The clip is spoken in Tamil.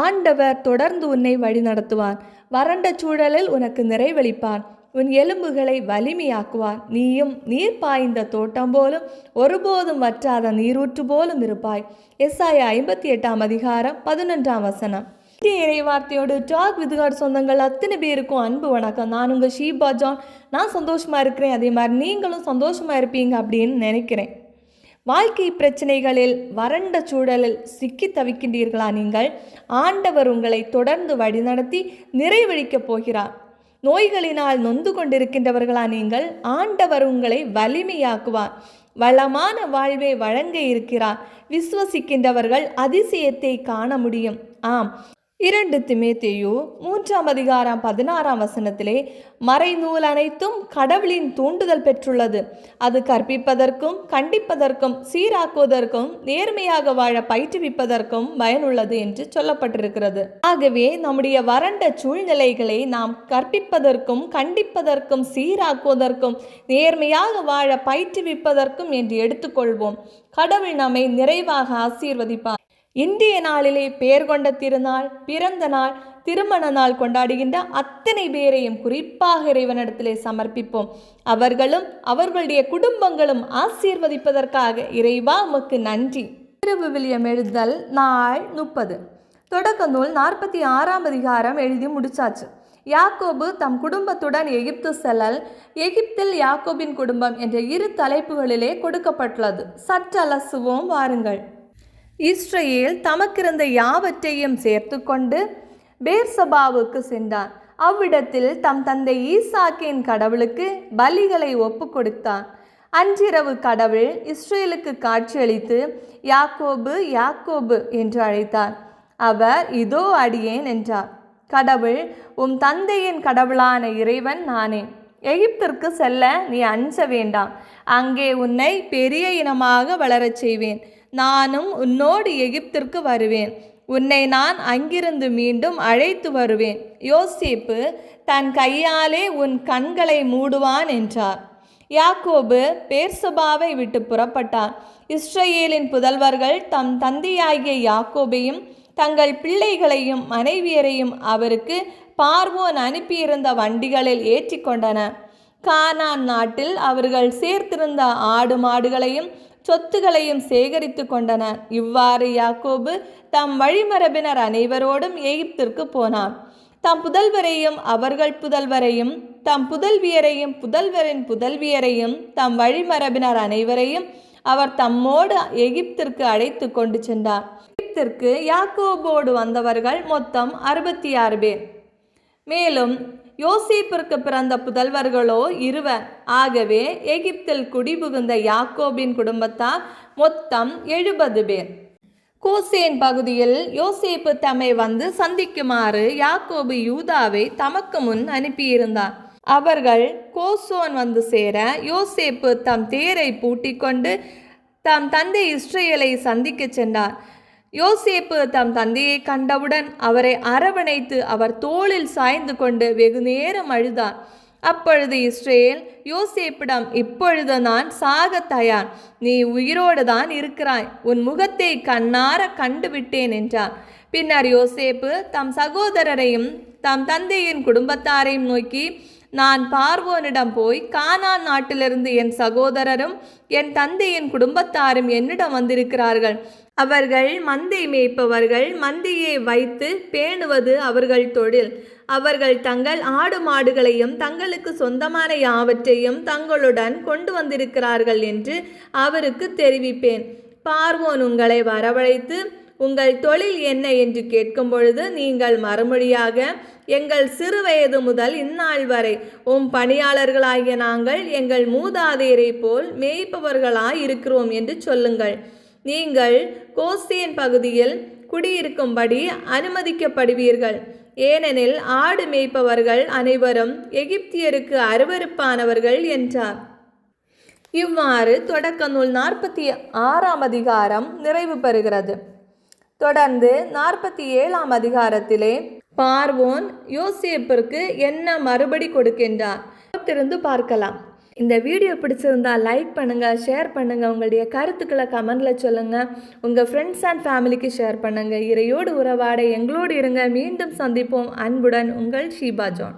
ஆண்டவர் தொடர்ந்து உன்னை வழிநடத்துவார். வறண்ட சூழலில் உனக்கு நிறைவளிப்பார். உன் எலும்புகளை வலிமையாக்குவார். நீயும் நீர் பாய்ந்த தோட்டம் போலும் ஒருபோதும் வற்றாத நீரூற்று போலும் இருப்பாய். எஸ்ஐயா 58 அதிகாரம் 11 இன்றைய இறைவார்த்தையோடு டாக் வித் காட் சொந்தங்கள் அத்தனை பேருக்கும் அன்பு வணக்கம். நான் உங்கள் ஷீபா ஜான். நான் சந்தோஷமாக இருக்கிறேன். அதே மாதிரி நீங்களும் சந்தோஷமாக இருப்பீங்க அப்படின்னு நினைக்கிறேன். வாழ்க்கை பிரச்சனைகளில் வறண்ட சூழலில் சிக்கி தவிக்கின்றீர்களா? நீங்கள் ஆண்டவர் உங்களை தொடர்ந்து வழிநடத்தி நிறைவழிக்கப் போகிறார். நோய்களினால் நொந்து கொண்டிருக்கின்றவர்களா? நீங்கள் ஆண்டவர் உங்களை வலிமையாக்குவார். வளமான வாழ்வை வழங்க இருக்கிறார். விசுவசிக்கின்றவர்கள் அதிசயத்தை காண முடியும். ஆம், 2 திமோத்தேயு 3 அதிகாரம் 16 மறைநூல் அனைத்தும் கடவுளின் தூண்டுதல் பெற்றுள்ளது. அது கற்பிப்பதற்கும் கண்டிப்பதற்கும் சீராக்குவதற்கும் நேர்மையாக வாழ பயிற்றுவிப்பதற்கும் பயனுள்ளது என்று சொல்லப்பட்டிருக்கிறது. ஆகவே நம்முடைய வறண்ட சூழ்நிலைகளை நாம் கற்பிப்பதற்கும் கண்டிப்பதற்கும் சீராக்குவதற்கும் நேர்மையாக வாழ பயிற்றுவிப்பதற்கும் என்று எடுத்துக்கொள்வோம். கடவுள் நம்மை நிறைவாக ஆசீர்வதிப்பார். இன்றைய நாளிலே பெயர் கொண்ட திருநாள், பிறந்த நாள், திருமண நாள் கொண்டாடுகின்ற அத்தனை பேரையும் குறிப்பாக இறைவனிடத்திலே சமர்ப்பிப்போம். அவர்களும் அவர்களுடைய குடும்பங்களும் ஆசீர்வதிப்பதற்காக இறைவா உமக்கு நன்றி. திருவிவிலியம் எழுதல் நாள் 30. தொடக்க நூல் 46 அதிகாரம் எழுதி முடிச்சாச்சு. யாக்கோபு தம் குடும்பத்துடன் எகிப்து செல்லல், எகிப்தில் யாக்கோபின் குடும்பம் என்ற 2 தலைப்புகளிலே கொடுக்கப்பட்டுள்ளது. சற்று அலசுவோம் வாருங்கள். இஸ்ரவேல் தமக்கிருந்த யாவற்றையும் சேர்த்து கொண்டு பேர்சபாவுக்கு சென்றான். அவ்விடத்தில் தம் தந்தை ஈசாக்கின் கடவுளுக்கு பலிகளை ஒப்பு கொடுத்தான். அன்றிரவு கடவுள் இஸ்ரேலுக்கு காட்சியளித்து யாக்கோபு யாக்கோபு என்று அழைத்தார். அவர் இதோ அடியேன் என்றார். கடவுள், உம் தந்தையின் கடவுளான இறைவன் நானே. எகிப்திற்கு செல்ல நீ அஞ்ச வேண்டாம். அங்கே உன்னை பெரிய இனமாக வளரச் செய்வேன். நானும் உன்னோடு எகிப்திற்கு வருவேன். உன்னை நான் அங்கிருந்து மீண்டும் அழைத்து வருவேன். யோசேப்பு தன் கையாலே உன் கண்களை மூடுவான் என்றார். யாக்கோபு பேர்சபாவை விட்டு புறப்பட்டார். இஸ்ரவேலின் புதல்வர்கள் தம் தந்தையாகிய யாக்கோபையும் தங்கள் பிள்ளைகளையும் மனைவியரையும் அவருக்கு பார்வோன் அனுப்பியிருந்த வண்டிகளில் ஏற்றி கொண்டனர். கானான் நாட்டில் அவர்கள் சேர்த்திருந்த ஆடு மாடுகளையும் சொத்துகளையும் சேகரித்து கொண்டனர். இவ்வாறு யாக்கோபு தம் வழிமரபினர் அனைவரோடும் எகிப்திற்கு போனார். தம் புதல்வரையும் அவர்கள் புதல்வரையும் தம் புதல்வியரையும் புதல்வரின் புதல்வியரையும் தம் வழிமரபினர் அனைவரையும் அவர் தம்மோடு எகிப்திற்கு அழைத்து கொண்டு சென்றார். எகிப்திற்கு யாக்கோபோடு வந்தவர்கள் மொத்தம் 66 பேர். மேலும் யோசேப்பிற்கு பிறந்த புதல்வர்களோ 20. ஆகவே எகிப்தில் குடிபுகுந்த யாக்கோபின் குடும்பத்தார் மொத்தம் 70 பேர். கோசேன் பகுதியில் யோசேப்பு தம்மை வந்து சந்திக்குமாறு யாக்கோபு யூதாவை தமக்கு முன் அனுப்பியிருந்தார். அவர்கள் கோசோன் வந்து சேர யோசேப்பு தம் தேரை பூட்டிக் கொண்டு தம் தந்தை இஸ்ரவேலை சந்திக்க சென்றார். யோசேப்பு தம் தந்தையை கண்டவுடன் அவரை அரவணைத்து அவர் தோளில் சாய்ந்து கொண்டு வெகு நேரம் அழுதார். அப்பொழுது இஸ்ரவேல் யோசேப்பிடம், இப்பொழுது நான் சாக தயார். நீ உயிரோடு தான் இருக்கிறாய். உன் முகத்தை கண்ணார கண்டுவிட்டேன் என்றார். பின்னர் யோசேப்பு தம் சகோதரரையும் தம் தந்தையின் குடும்பத்தாரையும் நோக்கி, நான் பார்வோனிடம் போய், கானான் நாட்டிலிருந்து என் சகோதரரும் என் தந்தையின் குடும்பத்தாரும் என்னிடம் வந்திருக்கிறார்கள். அவர்கள் மந்தை மேய்ப்பவர்கள். மந்தையை வைத்து பேணுவது அவர்கள் தொழில். அவர்கள் தங்கள் ஆடு மாடுகளையும் தங்களுக்கு சொந்தமான யாவற்றையும் தங்களுடன் கொண்டு வந்திருக்கிறார்கள் என்று அவருக்கு தெரிவிப்பேன். பார்வோன் உங்களை வரவழைத்து, உங்கள் தொழில் என்ன என்று கேட்கும் பொழுது நீங்கள் மறுமொழியாக, எங்கள் சிறு வயது முதல் இந்நாள் வரை உம் பணியாளர்களாகிய நாங்கள் எங்கள் மூதாதையரை போல் மேய்ப்பவர்களாய் இருக்கிறோம் என்று சொல்லுங்கள். நீங்கள் கோசேன் பகுதியில் குடியிருக்கும்படி அனுமதிக்கப்படுவீர்கள். ஏனெனில் ஆடு மேய்ப்பவர்கள் அனைவரும் எகிப்தியருக்கு அருவருப்பானவர்கள் என்றார். இவ்வாறு தொடக்க நூல் 46 அதிகாரம் நிறைவு பெறுகிறது. தொடர்ந்து 47 அதிகாரத்திலே பார்வோன் யோசேப்பிற்கு என்ன மறுபடி கொடுக்கின்றார் திருந்து பார்க்கலாம். இந்த வீடியோ பிடிச்சிருந்தா லைக் பண்ணுங்கள், ஷேர் பண்ணுங்கள், உங்களுடைய கருத்துக்களை கமெண்டில் சொல்லுங்கள், உங்கள் ஃப்ரெண்ட்ஸ் அண்ட் ஃபேமிலிக்கு ஷேர் பண்ணுங்கள். இறையோடு உறவாட எங்களோடு இருங்க. மீண்டும் சந்திப்போம். அன்புடன் உங்கள் ஷீபா ஜான்.